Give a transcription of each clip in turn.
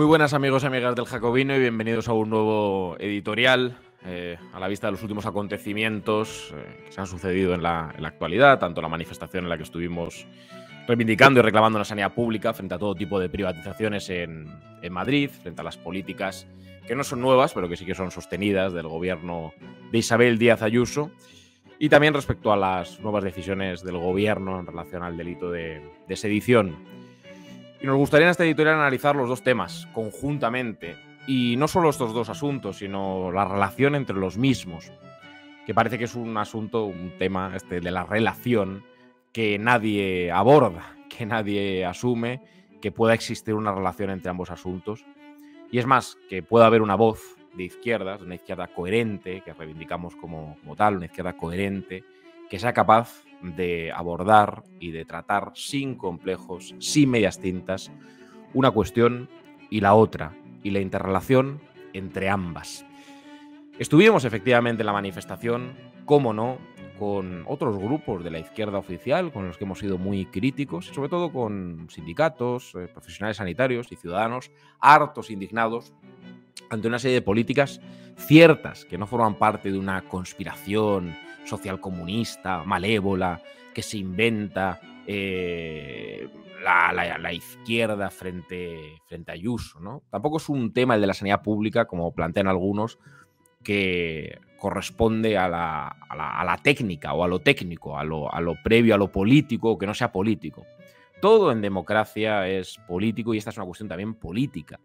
Muy buenas amigos y amigas del Jacobino y bienvenidos a un nuevo editorial a la vista de los últimos acontecimientos que se han sucedido en la actualidad, tanto la manifestación en la que estuvimos reivindicando y reclamando la sanidad pública frente a todo tipo de privatizaciones en Madrid, frente a las políticas que no son nuevas, pero que sí que son sostenidas del gobierno de Isabel Díaz Ayuso, y también respecto a las nuevas decisiones del gobierno en relación al delito de sedición. Y nos gustaría en este editorial analizar los dos temas conjuntamente, y no solo estos dos asuntos, sino la relación entre los mismos, que parece que es un asunto, un tema de la relación que nadie aborda, que nadie asume, que pueda existir una relación entre ambos asuntos. Y es más, que pueda haber una voz de izquierdas, una izquierda coherente, que reivindicamos como tal, una izquierda coherente, que sea capaz de abordar y de tratar sin complejos, sin medias tintas, una cuestión y la otra, y la interrelación entre ambas. Estuvimos efectivamente en la manifestación, cómo no, con otros grupos de la izquierda oficial, con los que hemos sido muy críticos, y sobre todo con sindicatos, profesionales sanitarios y ciudadanos hartos, indignados, ante una serie de políticas ciertas, que no forman parte de una conspiración social comunista, malévola, que se inventa la izquierda frente a Ayuso, ¿no? Tampoco es un tema el de la sanidad pública, como plantean algunos, que corresponde a la técnica o a lo técnico, a lo previo, a lo político, que no sea político. Todo en democracia es político y esta es una cuestión también política.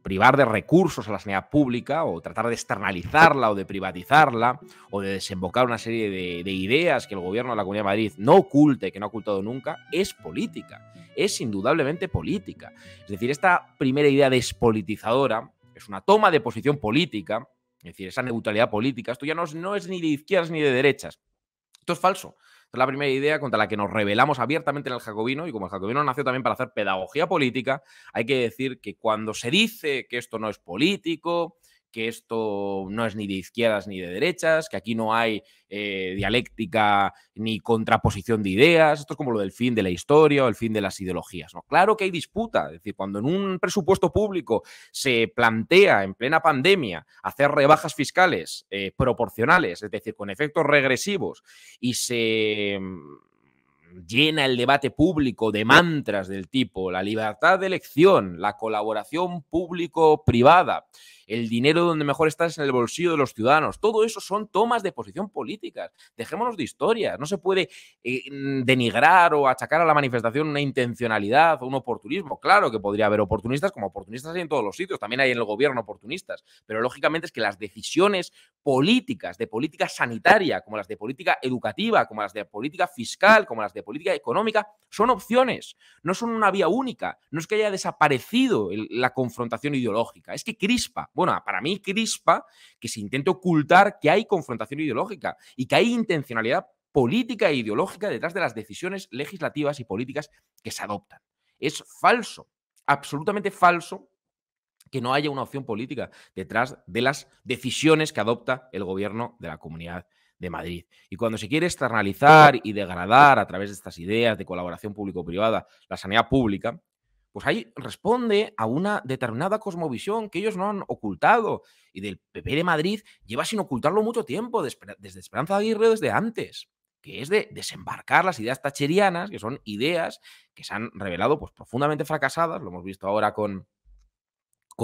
Privar de recursos a la sanidad pública o tratar de externalizarla o de privatizarla o de desembocar una serie de ideas que el gobierno de la Comunidad de Madrid no oculte, que no ha ocultado nunca, es política, es indudablemente política. Es decir, esta primera idea despolitizadora es una toma de posición política, es decir, esa neutralidad política, esto ya no es ni de izquierdas ni de derechas. Esto es falso. Esta es la primera idea contra la que nos rebelamos abiertamente en el Jacobino, y como el Jacobino nació también para hacer pedagogía política, hay que decir que cuando se dice que esto no es político, que esto no es ni de izquierdas ni de derechas, que aquí no hay dialéctica ni contraposición de ideas, esto es como lo del fin de la historia o el fin de las ideologías, ¿no? Claro que hay disputa, es decir, cuando en un presupuesto público se plantea en plena pandemia hacer rebajas fiscales proporcionales, es decir, con efectos regresivos, y se llena el debate público de mantras del tipo la libertad de elección, la colaboración público-privada, el dinero donde mejor está es en el bolsillo de los ciudadanos. Todo eso son tomas de posición políticas. Dejémonos de historias. No se puede denigrar o achacar a la manifestación una intencionalidad o un oportunismo. Claro que podría haber oportunistas, como oportunistas hay en todos los sitios. También hay en el gobierno oportunistas. Pero lógicamente es que las decisiones políticas, de política sanitaria, como las de política educativa, como las de política fiscal, como las de política económica, son opciones, no son una vía única. No es que haya desaparecido la confrontación ideológica, es que crispa. Bueno, para mí crispa que se intente ocultar que hay confrontación ideológica y que hay intencionalidad política e ideológica detrás de las decisiones legislativas y políticas que se adoptan. Es falso, absolutamente falso, que no haya una opción política detrás de las decisiones que adopta el gobierno de la Comunidad de Madrid. Y cuando se quiere externalizar y degradar a través de estas ideas de colaboración público-privada la sanidad pública, pues ahí responde a una determinada cosmovisión que ellos no han ocultado. Y del PP de Madrid lleva sin ocultarlo mucho tiempo, desde Esperanza Aguirre, desde antes, que es de desembarcar las ideas thatcherianas, que son ideas que se han revelado pues profundamente fracasadas. Lo hemos visto ahora con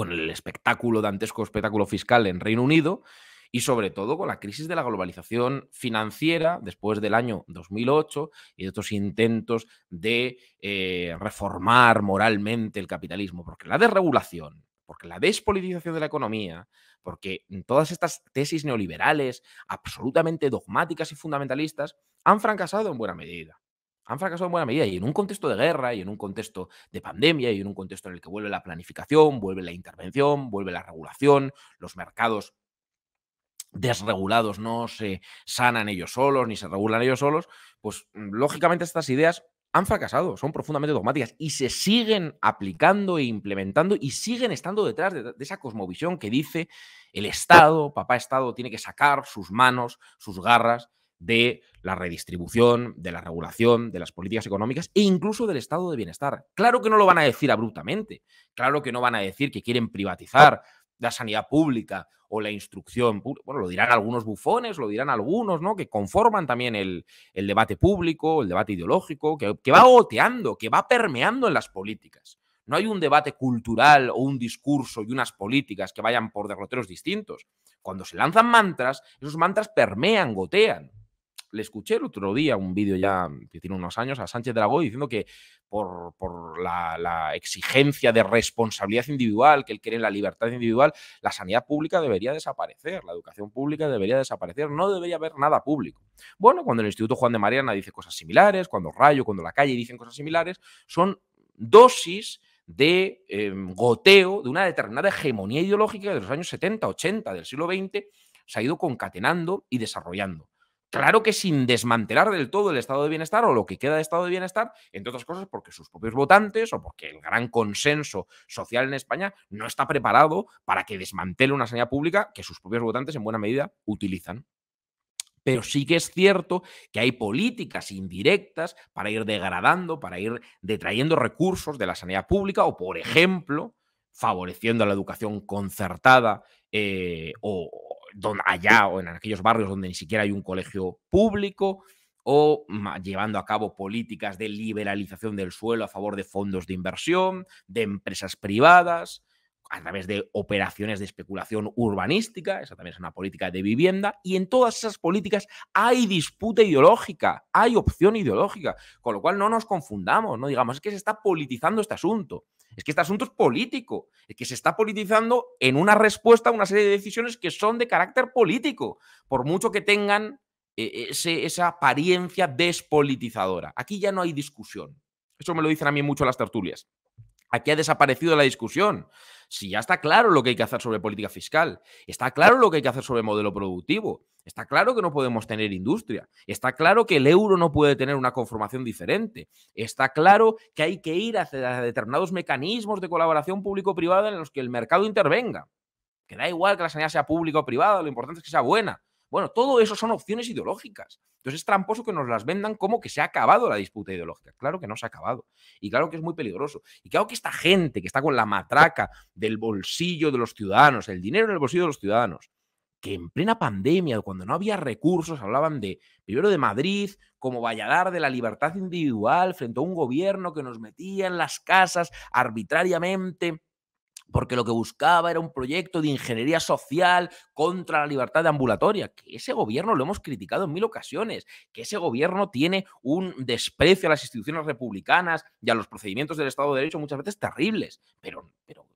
el espectáculo, dantesco espectáculo fiscal en Reino Unido, y sobre todo con la crisis de la globalización financiera después del año 2008 y de estos intentos de reformar moralmente el capitalismo. Porque la desregulación, porque la despolitización de la economía, porque todas estas tesis neoliberales absolutamente dogmáticas y fundamentalistas han fracasado en buena medida. Han fracasado en buena medida, y en un contexto de guerra, y en un contexto de pandemia, y en un contexto en el que vuelve la planificación, vuelve la intervención, vuelve la regulación, los mercados desregulados no se sanan ellos solos, ni se regulan ellos solos, pues lógicamente estas ideas han fracasado, son profundamente dogmáticas y se siguen aplicando e implementando y siguen estando detrás de esa cosmovisión que dice el Estado, papá Estado, tiene que sacar sus manos, sus garras de la redistribución, de la regulación, de las políticas económicas e incluso del estado de bienestar. Claro que no lo van a decir abruptamente, claro que no van a decir que quieren privatizar la sanidad pública o la instrucción pública. Bueno, lo dirán algunos bufones, lo dirán algunos, ¿no? Que conforman también el debate público, el debate ideológico, que va goteando, que va permeando en las políticas. No hay un debate cultural o un discurso y unas políticas que vayan por derroteros distintos. Cuando se lanzan mantras, esos mantras permean, gotean. Le escuché el otro día un vídeo ya que tiene unos años a Sánchez Dragó diciendo que por la exigencia de responsabilidad individual, que él quiere la libertad individual, la sanidad pública debería desaparecer, la educación pública debería desaparecer, no debería haber nada público. Bueno, cuando el Instituto Juan de Mariana dice cosas similares, cuando Rayo, cuando La Calle dicen cosas similares, son dosis de goteo de una determinada hegemonía ideológica de los años 70, 80 del siglo XX, se ha ido concatenando y desarrollando. Claro que sin desmantelar del todo el estado de bienestar o lo que queda de estado de bienestar, entre otras cosas porque sus propios votantes o porque el gran consenso social en España no está preparado para que desmantele una sanidad pública que sus propios votantes en buena medida utilizan. Pero sí que es cierto que hay políticas indirectas para ir degradando, para ir detrayendo recursos de la sanidad pública o, por ejemplo, favoreciendo la educación concertada allá o en aquellos barrios donde ni siquiera hay un colegio público o llevando a cabo políticas de liberalización del suelo a favor de fondos de inversión, de empresas privadas, a través de operaciones de especulación urbanística, esa también es una política de vivienda, y en todas esas políticas hay disputa ideológica, hay opción ideológica, con lo cual no nos confundamos, no digamos, es que se está politizando este asunto, es que este asunto es político, es que se está politizando en una respuesta a una serie de decisiones que son de carácter político, por mucho que tengan esa apariencia despolitizadora. Aquí ya no hay discusión. Eso me lo dicen a mí mucho las tertulias. Aquí ha desaparecido la discusión. Si ya está claro lo que hay que hacer sobre política fiscal, está claro lo que hay que hacer sobre modelo productivo, está claro que no podemos tener industria, está claro que el euro no puede tener una conformación diferente, está claro que hay que ir hacia determinados mecanismos de colaboración público-privada en los que el mercado intervenga. Que da igual que la sanidad sea pública o privada, lo importante es que sea buena. Bueno, todo eso son opciones ideológicas. Entonces es tramposo que nos las vendan como que se ha acabado la disputa ideológica. Claro que no se ha acabado. Y claro que es muy peligroso. Y claro que esta gente que está con la matraca del bolsillo de los ciudadanos, el dinero en el bolsillo de los ciudadanos, que en plena pandemia, cuando no había recursos, hablaban de, primero de Madrid, como valladar de la libertad individual frente a un gobierno que nos metía en las casas arbitrariamente porque lo que buscaba era un proyecto de ingeniería social contra la libertad ambulatoria, que ese gobierno lo hemos criticado en 1000 ocasiones, que ese gobierno tiene un desprecio a las instituciones republicanas y a los procedimientos del Estado de Derecho muchas veces terribles, pero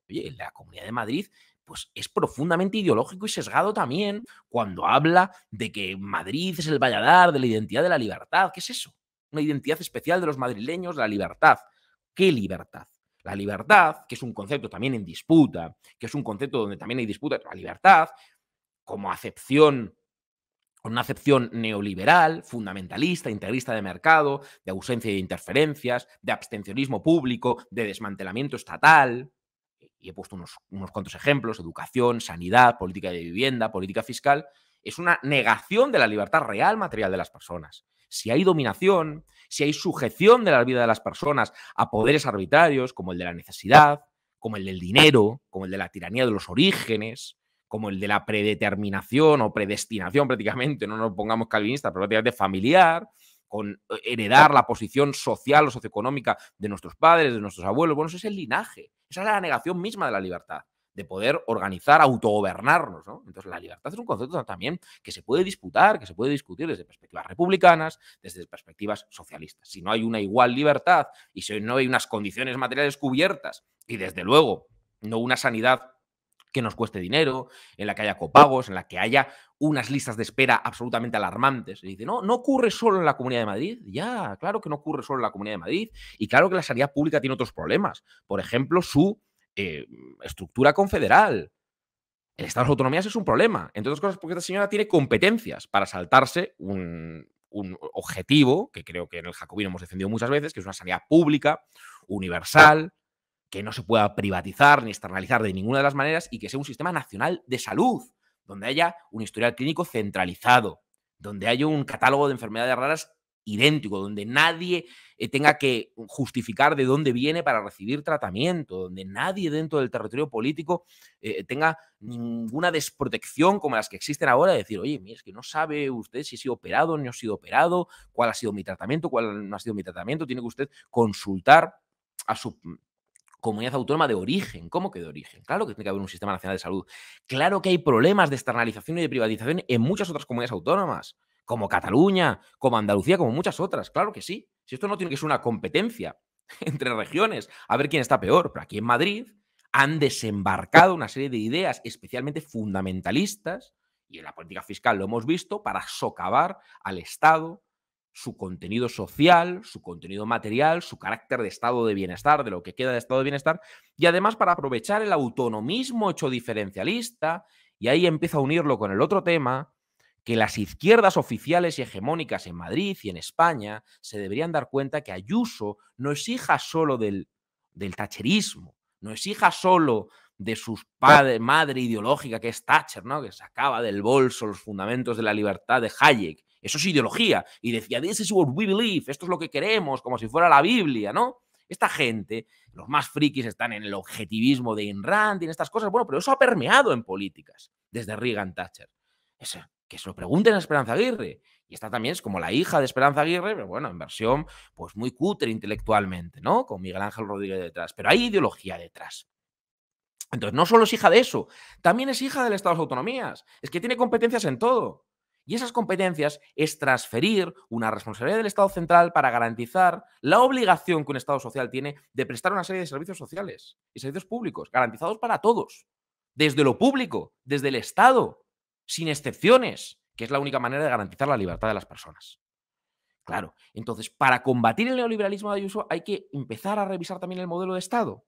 oye, la Comunidad de Madrid pues es profundamente ideológico y sesgado también cuando habla de que Madrid es el valladar de la identidad de la libertad. ¿Qué es eso? Una identidad especial de los madrileños, la libertad. ¿Qué libertad? La libertad, que es un concepto también en disputa, que es un concepto donde también hay disputa, la libertad como acepción, una acepción neoliberal, fundamentalista, integrista de mercado, de ausencia de interferencias, de abstencionismo público, de desmantelamiento estatal. Y he puesto unos cuantos ejemplos: educación, sanidad, política de vivienda, política fiscal. Es una negación de la libertad real material de las personas. Si hay dominación, si hay sujeción de la vida de las personas a poderes arbitrarios, como el de la necesidad, como el del dinero, como el de la tiranía de los orígenes, como el de la predeterminación o predestinación prácticamente, no nos pongamos calvinistas, pero prácticamente familiar, con heredar la posición social o socioeconómica de nuestros padres, de nuestros abuelos. Bueno, eso es el linaje. Esa es la negación misma de la libertad, de poder organizar, autogobernarnos, ¿no? Entonces, la libertad es un concepto también que se puede disputar, que se puede discutir desde perspectivas republicanas, desde perspectivas socialistas. Si no hay una igual libertad y si no hay unas condiciones materiales cubiertas y, desde luego, no una sanidad que nos cueste dinero, en la que haya copagos, en la que haya unas listas de espera absolutamente alarmantes. Y dice, no, no ocurre solo en la Comunidad de Madrid. Ya, claro que no ocurre solo en la Comunidad de Madrid. Y claro que la sanidad pública tiene otros problemas. Por ejemplo, su estructura confederal. El Estado de las Autonomías es un problema. Entre otras cosas, porque esta señora tiene competencias para saltarse un objetivo, que creo que en el Jacobino hemos defendido muchas veces, que es una sanidad pública, universal, que no se pueda privatizar ni externalizar de ninguna de las maneras y que sea un sistema nacional de salud, donde haya un historial clínico centralizado, donde haya un catálogo de enfermedades raras idéntico, donde nadie tenga que justificar de dónde viene para recibir tratamiento, donde nadie dentro del territorio político tenga ninguna desprotección como las que existen ahora, de decir, oye, mira, es que no sabe usted si ha sido operado o no ha sido operado, cuál ha sido mi tratamiento, cuál no ha sido mi tratamiento, tiene que usted consultar a su comunidad autónoma de origen. ¿Cómo que de origen? Claro que tiene que haber un sistema nacional de salud. Claro que hay problemas de externalización y de privatización en muchas otras comunidades autónomas, como Cataluña, como Andalucía, como muchas otras. Claro que sí. Si esto no tiene que ser una competencia entre regiones, a ver quién está peor. Pero aquí en Madrid han desembarcado una serie de ideas especialmente fundamentalistas, y en la política fiscal lo hemos visto, para socavar al Estado, su contenido social, su contenido material, su carácter de estado de bienestar, de lo que queda de estado de bienestar, y además para aprovechar el autonomismo hecho diferencialista, y ahí empieza a unirlo con el otro tema, que las izquierdas oficiales y hegemónicas en Madrid y en España se deberían dar cuenta que Ayuso no es hija solo del thatcherismo, no es hija solo de su madre ideológica, que es Thatcher, ¿no? Que sacaba del bolso los fundamentos de la libertad de Hayek. Eso es ideología. Y decía, this is what we believe, esto es lo que queremos, como si fuera la Biblia, ¿no? Esta gente, los más frikis, están en el objetivismo de Ayn Rand y en estas cosas. Bueno, pero eso ha permeado en políticas desde Reagan, Thatcher. Eso, que se lo pregunten a Esperanza Aguirre. Y esta también es como la hija de Esperanza Aguirre, pero bueno, en versión pues muy cutre intelectualmente, ¿no? Con Miguel Ángel Rodríguez detrás. Pero hay ideología detrás. Entonces, no solo es hija de eso, también es hija del Estado de las autonomías. Es que tiene competencias en todo. Y esas competencias es transferir una responsabilidad del Estado central para garantizar la obligación que un Estado social tiene de prestar una serie de servicios sociales y servicios públicos, garantizados para todos, desde lo público, desde el Estado, sin excepciones, que es la única manera de garantizar la libertad de las personas. Claro, entonces, para combatir el neoliberalismo de Ayuso hay que empezar a revisar también el modelo de Estado.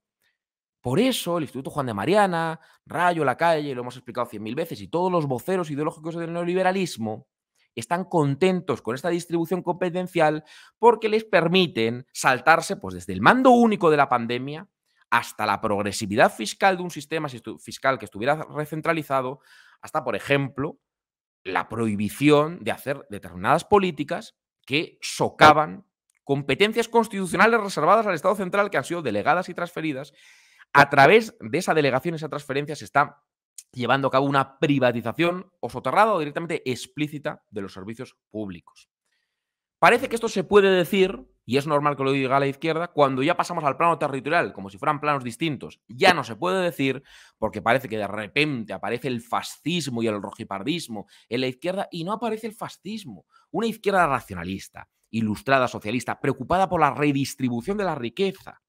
Por eso, el Instituto Juan de Mariana, Rayo, La Calle, lo hemos explicado 100.000 veces, y todos los voceros ideológicos del neoliberalismo están contentos con esta distribución competencial porque les permiten saltarse pues, desde el mando único de la pandemia hasta la progresividad fiscal de un sistema fiscal que estuviera recentralizado, hasta, por ejemplo, la prohibición de hacer determinadas políticas que socavan competencias constitucionales reservadas al Estado central que han sido delegadas y transferidas. A través de esa delegación, esa transferencia, se está llevando a cabo una privatización o soterrada o directamente explícita de los servicios públicos. Parece que esto se puede decir, y es normal que lo diga la izquierda, cuando ya pasamos al plano territorial, como si fueran planos distintos. Ya no se puede decir porque parece que de repente aparece el fascismo y el rojipardismo en la izquierda, y no aparece el fascismo. Una izquierda racionalista, ilustrada, socialista, preocupada por la redistribución de la riqueza,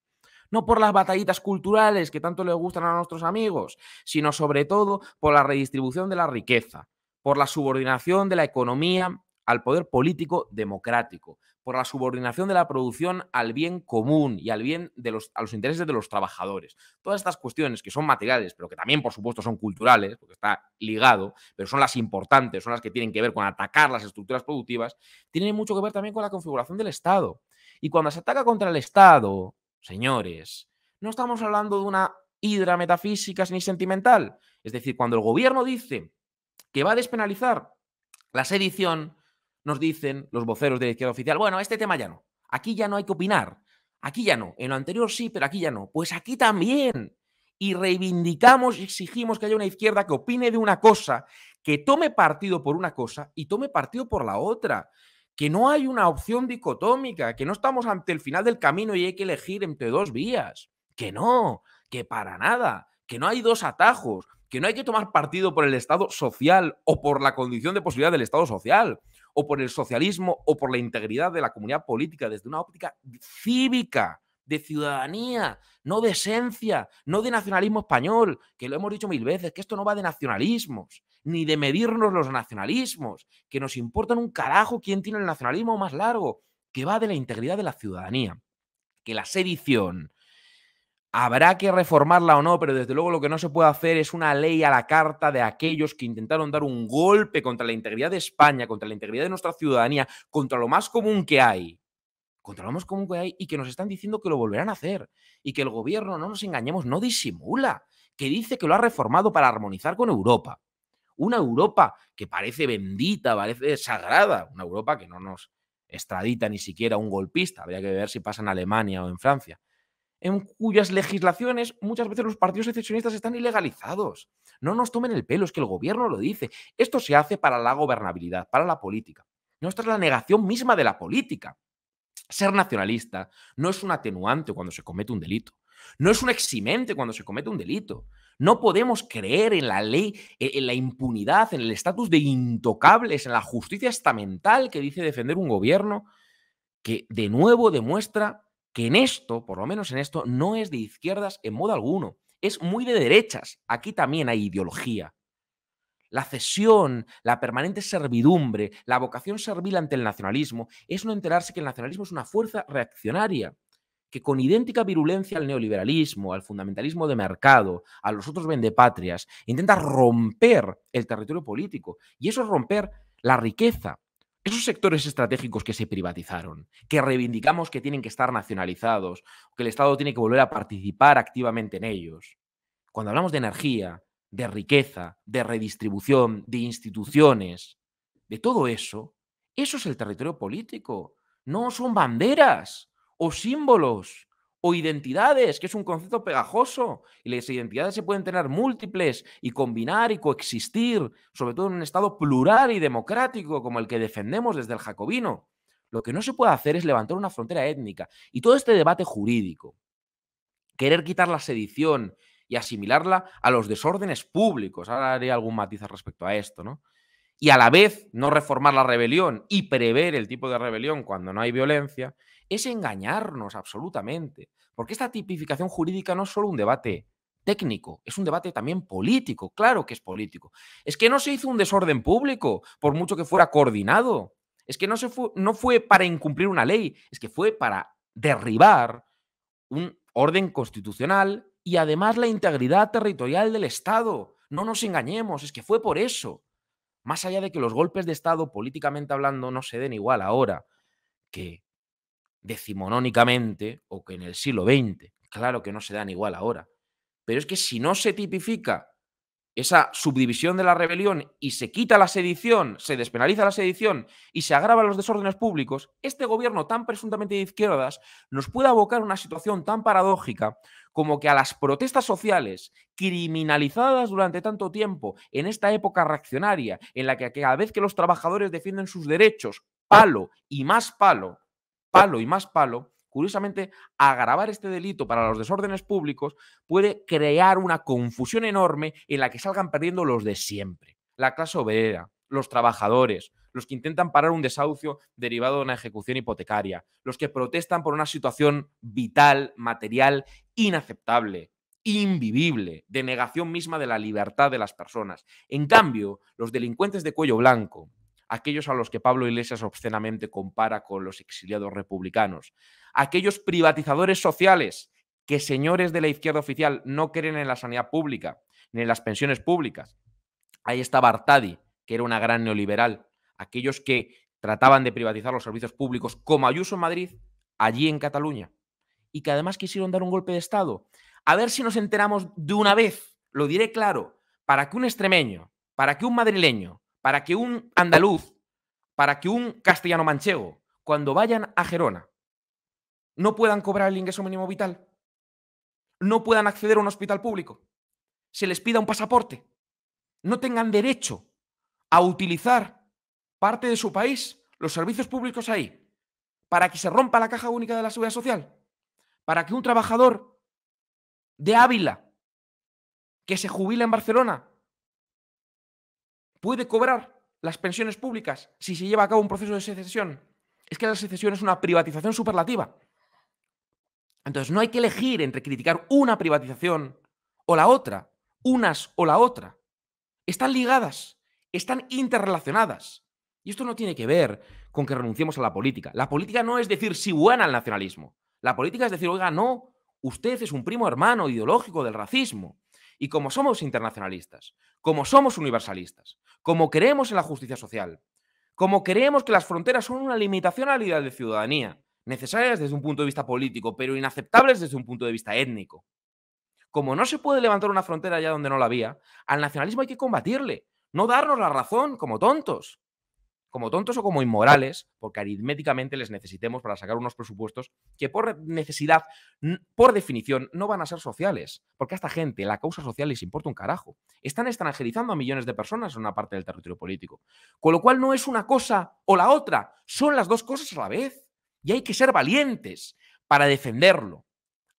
no por las batallitas culturales que tanto les gustan a nuestros amigos, sino sobre todo por la redistribución de la riqueza, por la subordinación de la economía al poder político democrático, por la subordinación de la producción al bien común y al bien a los intereses de los trabajadores. Todas estas cuestiones que son materiales, pero que también, por supuesto, son culturales, porque está ligado, pero son las importantes, son las que tienen que ver con atacar las estructuras productivas, tienen mucho que ver también con la configuración del Estado. Y cuando se ataca contra el Estado, señores, no estamos hablando de una hidra metafísica ni sentimental. Es decir, cuando el gobierno dice que va a despenalizar la sedición, nos dicen los voceros de la izquierda oficial, bueno, este tema ya no. Aquí ya no hay que opinar. Aquí ya no. En lo anterior sí, pero aquí ya no. Pues aquí también. Y reivindicamos y exigimos que haya una izquierda que opine de una cosa, que tome partido por una cosa y tome partido por la otra. Que no hay una opción dicotómica, que no estamos ante el final del camino y hay que elegir entre dos vías. Que no, que para nada, que no hay dos atajos, que no hay que tomar partido por el Estado social o por la condición de posibilidad del Estado social, o por el socialismo o por la integridad de la comunidad política desde una óptica cívica, de ciudadanía, no de esencia, no de nacionalismo español, que lo hemos dicho 1000 veces, que esto no va de nacionalismos, ni de medirnos los nacionalismos, que nos importan un carajo quién tiene el nacionalismo más largo, que va de la integridad de la ciudadanía, que la sedición habrá que reformarla o no, pero desde luego lo que no se puede hacer es una ley a la carta de aquellos que intentaron dar un golpe contra la integridad de España, contra la integridad de nuestra ciudadanía, contra lo más común que hay, y que nos están diciendo que lo volverán a hacer, y que el gobierno, no nos engañemos, no disimula, que dice que lo ha reformado para armonizar con Europa. una Europa que parece bendita, parece sagrada, una Europa que no nos extradita ni siquiera un golpista, habría que ver si pasa en Alemania o en Francia, en cuyas legislaciones muchas veces los partidos secesionistas están ilegalizados. No nos tomen el pelo, es que el gobierno lo dice. Esto se hace para la gobernabilidad, para la política. No, esta es la negación misma de la política. Ser nacionalista no es un atenuante cuando se comete un delito. No es un eximente cuando se comete un delito. No podemos creer en la ley, en la impunidad, en el estatus de intocables, en la justicia estamental que dice defender un gobierno que de nuevo demuestra que en esto, por lo menos en esto, no es de izquierdas en modo alguno. Es muy de derechas. Aquí también hay ideología. La cesión, la permanente servidumbre, la vocación servil ante el nacionalismo es no enterarse que el nacionalismo es una fuerza reaccionaria que con idéntica virulencia al neoliberalismo, al fundamentalismo de mercado, a los otros vendepatrias, intenta romper el territorio político. Y eso es romper la riqueza. Esos sectores estratégicos que se privatizaron, que reivindicamos que tienen que estar nacionalizados, que el Estado tiene que volver a participar activamente en ellos. Cuando hablamos de energía, de riqueza, de redistribución, de instituciones, de todo eso, eso es el territorio político. No son banderas o símbolos o identidades, que es un concepto pegajoso. Y las identidades se pueden tener múltiples y combinar y coexistir, sobre todo en un Estado plural y democrático como el que defendemos desde el jacobino. Lo que no se puede hacer es levantar una frontera étnica. Y todo este debate jurídico, querer quitar la sedición y asimilarla a los desórdenes públicos. Ahora haré algún matiz respecto a esto, ¿no? Y a la vez no reformar la rebelión y prever el tipo de rebelión cuando no hay violencia, es engañarnos absolutamente. Porque esta tipificación jurídica no es solo un debate técnico, es un debate también político. Claro que es político. Es que no se hizo un desorden público, por mucho que fuera coordinado. Es que no fue para incumplir una ley, es que fue para derribar un orden constitucional y además la integridad territorial del Estado. No nos engañemos, es que fue por eso. Más allá de que los golpes de Estado, políticamente hablando, no se den igual ahora que decimonónicamente o que en el siglo XX. Claro que no se dan igual ahora. Pero es que si no se tipifica esa subdivisión de la rebelión y se quita la sedición, se despenaliza la sedición y se agravan los desórdenes públicos, este gobierno tan presuntamente de izquierdas nos puede abocar a una situación tan paradójica como que a las protestas sociales criminalizadas durante tanto tiempo en esta época reaccionaria en la que cada vez que los trabajadores defienden sus derechos, palo y más palo y más palo, curiosamente, agravar este delito para los desórdenes públicos puede crear una confusión enorme en la que salgan perdiendo los de siempre. La clase obrera, los trabajadores, los que intentan parar un desahucio derivado de una ejecución hipotecaria, los que protestan por una situación vital, material, inaceptable, invivible, de negación misma de la libertad de las personas. En cambio, los delincuentes de cuello blanco, aquellos a los que Pablo Iglesias obscenamente compara con los exiliados republicanos, aquellos privatizadores sociales que señores de la izquierda oficial no creen en la sanidad pública ni en las pensiones públicas. Ahí está Bartadi, que era una gran neoliberal, aquellos que trataban de privatizar los servicios públicos como Ayuso en Madrid, allí en Cataluña, y que además quisieron dar un golpe de Estado. A ver si nos enteramos de una vez, lo diré claro, para que un extremeño, para que un madrileño, para que un andaluz, para que un castellano manchego, cuando vayan a Gerona, no puedan cobrar el ingreso mínimo vital, no puedan acceder a un hospital público, se les pida un pasaporte, no tengan derecho a utilizar parte de su país, los servicios públicos ahí, para que se rompa la caja única de la seguridad social, para que un trabajador de Ávila que se jubila en Barcelona puede cobrar las pensiones públicas si se lleva a cabo un proceso de secesión. Es que la secesión es una privatización superlativa. Entonces no hay que elegir entre criticar una privatización o la otra, unas o la otra. Están ligadas, están interrelacionadas. Y esto no tiene que ver con que renunciemos a la política. La política no es decir sí buena al nacionalismo. La política es decir, oiga, no, usted es un primo hermano ideológico del racismo. Y como somos internacionalistas, como somos universalistas, como creemos en la justicia social, como creemos que las fronteras son una limitación a la libertad de ciudadanía, necesarias desde un punto de vista político, pero inaceptables desde un punto de vista étnico. Como no se puede levantar una frontera allá donde no la había, al nacionalismo hay que combatirle. No darnos la razón como tontos o como inmorales, porque aritméticamente les necesitemos para sacar unos presupuestos que por necesidad, por definición, no van a ser sociales, porque a esta gente la causa social les importa un carajo. Están extranjerizando a millones de personas en una parte del territorio político, con lo cual no es una cosa o la otra, son las dos cosas a la vez. Y hay que ser valientes para defenderlo.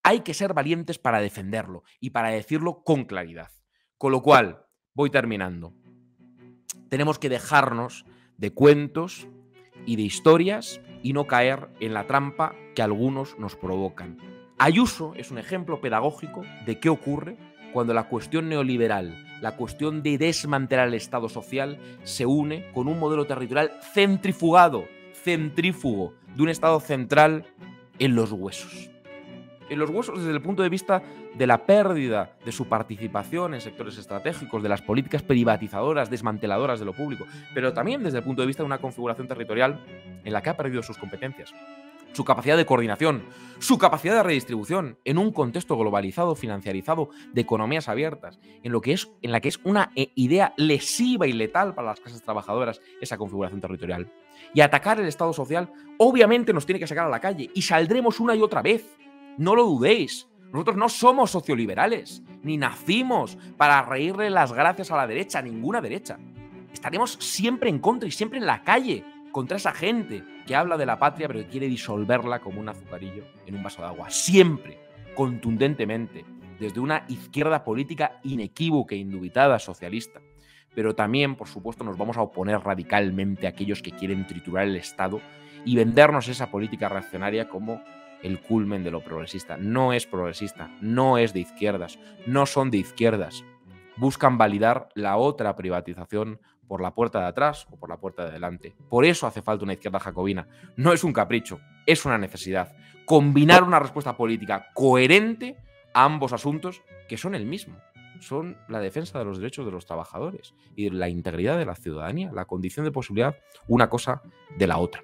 Hay que ser valientes para defenderlo y para decirlo con claridad. Con lo cual, voy terminando. Tenemos que dejarnos de cuentos y de historias y no caer en la trampa que algunos nos provocan. Ayuso es un ejemplo pedagógico de qué ocurre cuando la cuestión neoliberal, la cuestión de desmantelar el Estado social, se une con un modelo territorial centrifugado, centrífugo, de un Estado central en los huesos. En los huesos desde el punto de vista de la pérdida de su participación en sectores estratégicos, de las políticas privatizadoras, desmanteladoras de lo público, pero también desde el punto de vista de una configuración territorial en la que ha perdido sus competencias, su capacidad de coordinación, su capacidad de redistribución en un contexto globalizado, financiarizado, de economías abiertas, en la que es una idea lesiva y letal para las clases trabajadoras esa configuración territorial. Y atacar el Estado social obviamente nos tiene que sacar a la calle y saldremos una y otra vez. No lo dudéis. Nosotros no somos socioliberales, ni nacimos para reírle las gracias a la derecha, a ninguna derecha. Estaremos siempre en contra y siempre en la calle contra esa gente que habla de la patria pero que quiere disolverla como un azucarillo en un vaso de agua. Siempre, contundentemente, desde una izquierda política inequívoca e indubitada socialista. Pero también, por supuesto, nos vamos a oponer radicalmente a aquellos que quieren triturar el Estado y vendernos esa política reaccionaria como el culmen de lo progresista. No es progresista, no es de izquierdas, no son de izquierdas. Buscan validar la otra privatización por la puerta de atrás o por la puerta de delante. Por eso hace falta una izquierda jacobina. No es un capricho, es una necesidad. Combinar una respuesta política coherente a ambos asuntos que son el mismo. Son la defensa de los derechos de los trabajadores y de la integridad de la ciudadanía, la condición de posibilidad una cosa de la otra.